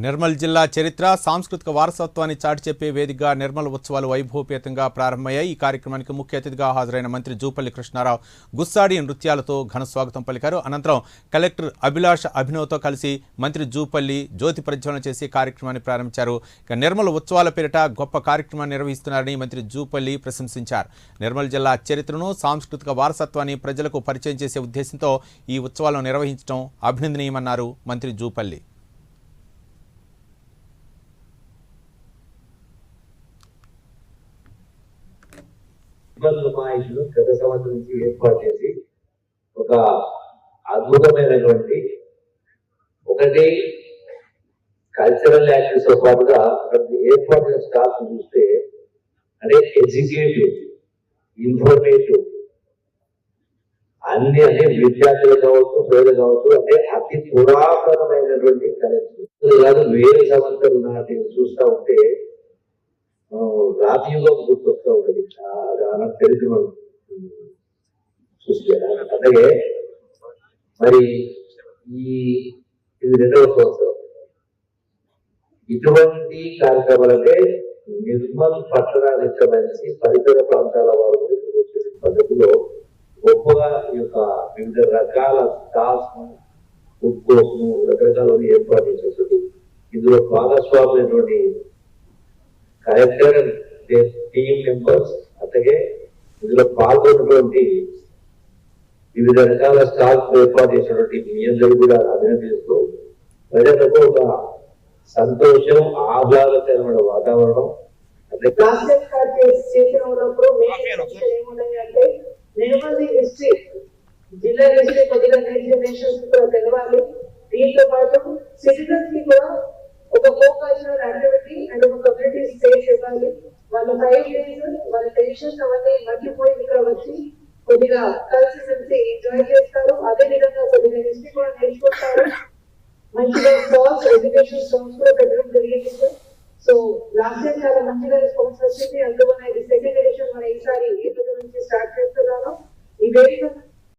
నిర్మల్ జిల్లా చరిత్ర సాంస్కృతిక వారసత్వాన్ని చాటి చెప్పే వేదికగా నిర్మల్ ఉత్సవాలు వైభవపేతంగా ప్రారంభమయ్యాయి. ఈ కార్యక్రమానికి ముఖ్య అతిథిగా హాజరైన మంత్రి జూపల్లి కృష్ణారావు గుస్సాడి నృత్యాలతో ఘన స్వాగతం పలికారు. అనంతరం కలెక్టర్ అభిలాష్ అభినవ్తో కలిసి మంత్రి జూపల్లి జ్యోతి ప్రజ్వలన చేసి కార్యక్రమాన్ని ప్రారంభించారు. నిర్మల్ ఉత్సవాల పేరిట గొప్ప కార్యక్రమాన్ని నిర్వహిస్తున్నారని మంత్రి జూపల్లి ప్రశంసించారు. నిర్మల్ జిల్లా చరిత్రను సాంస్కృతిక వారసత్వాన్ని ప్రజలకు పరిచయం చేసే ఉద్దేశంతో ఈ ఉత్సవాలను నిర్వహించడం అభినందనీయమన్నారు మంత్రి జూపల్లి. నుమాయిషులు గత సంవత్సరం నుంచి ఏర్పాటు చేసి ఒక అద్భుతమైనటువంటి ఒకటి కల్చరల్ యాక్టివిటీస్ తో పాటుగా ఏర్పాటు చేసిన స్టాఫ్ చూస్తే అంటే ఎడ్యుకేటివ్, ఇన్ఫర్మేటివ్ అన్ని అంటే విద్యార్థులు కావచ్చు, ప్రజలు కావచ్చు, అంటే అతి పురాతనమైనటువంటి కలెక్షన్ కాదు. వేరే సంవత్సరం నాటి చూస్తూ ఉంటే రాతియుగం గుర్తొస్తూ ఉంటుంది. చరిత్ర చూస్తే అలాగే మరి ఇది 2వ సంవత్సరం ఇటువంటి కార్యక్రమాలంటే నిర్మల్ పట్టణానికి సంబంధించి పరిసర ప్రాంతాల వారు వచ్చే పద్ధతిలో గొప్పగా ఈ యొక్క వివిధ రకాల స్టాల్స్ ఫుడ్ కోర్స్ రకరకాల ఏర్పాటు చేసేది. ఇందులో భాగస్వామైనటువంటి కలెక్టర్ టీమ్ మెంబర్స్ అలాగే ఇందులో పాల్గొన్నటువంటి వివిధ రకాల స్టాల్స్ ఏర్పాటు చేసినటువంటి మీ అందరూ కూడా అభినందిస్తూ ప్రజలకు ఒక సంతోషం, ఆహ్లాదకరమైన వాతావరణం జిల్లా హిస్టరీ కొద్దిగా నేషన్స్ కూడా తెలవాలి. దీంతో పాటు సిటిజన్స్ కి కూడా ఒక కల్చరల్ యాక్టివిటీ అండ్ ఒక కమ్యూనిటీ స్పేస్ ఇవ్వాలి. వాళ్ళ 5 days వాళ్ళ టెన్షన్స్ అవన్నీ మర్చిపోయి ఇక్కడ వచ్చి కొద్దిగా కన్సిస్టెన్సీ ఎంజాయ్ చేస్తారు. అదే విధంగా కొద్దిగా హిస్టరీ కూడా నేర్చుకుంటారు. మంచిగా స్టాల్స్, ఎడ్యుకేషన్ స్టాల్స్ కూడా పెట్టడం జరిగింది. సో లాస్ట్ ఇయర్ చాలా మంచిగా రెస్పాన్స్ వచ్చింది. అందువల్ల ఇది 2nd ఎడిషన్ మన ఈసారి ఈ రోజు నుంచి స్టార్ట్ చేస్తున్నాను. ఈ వేదిక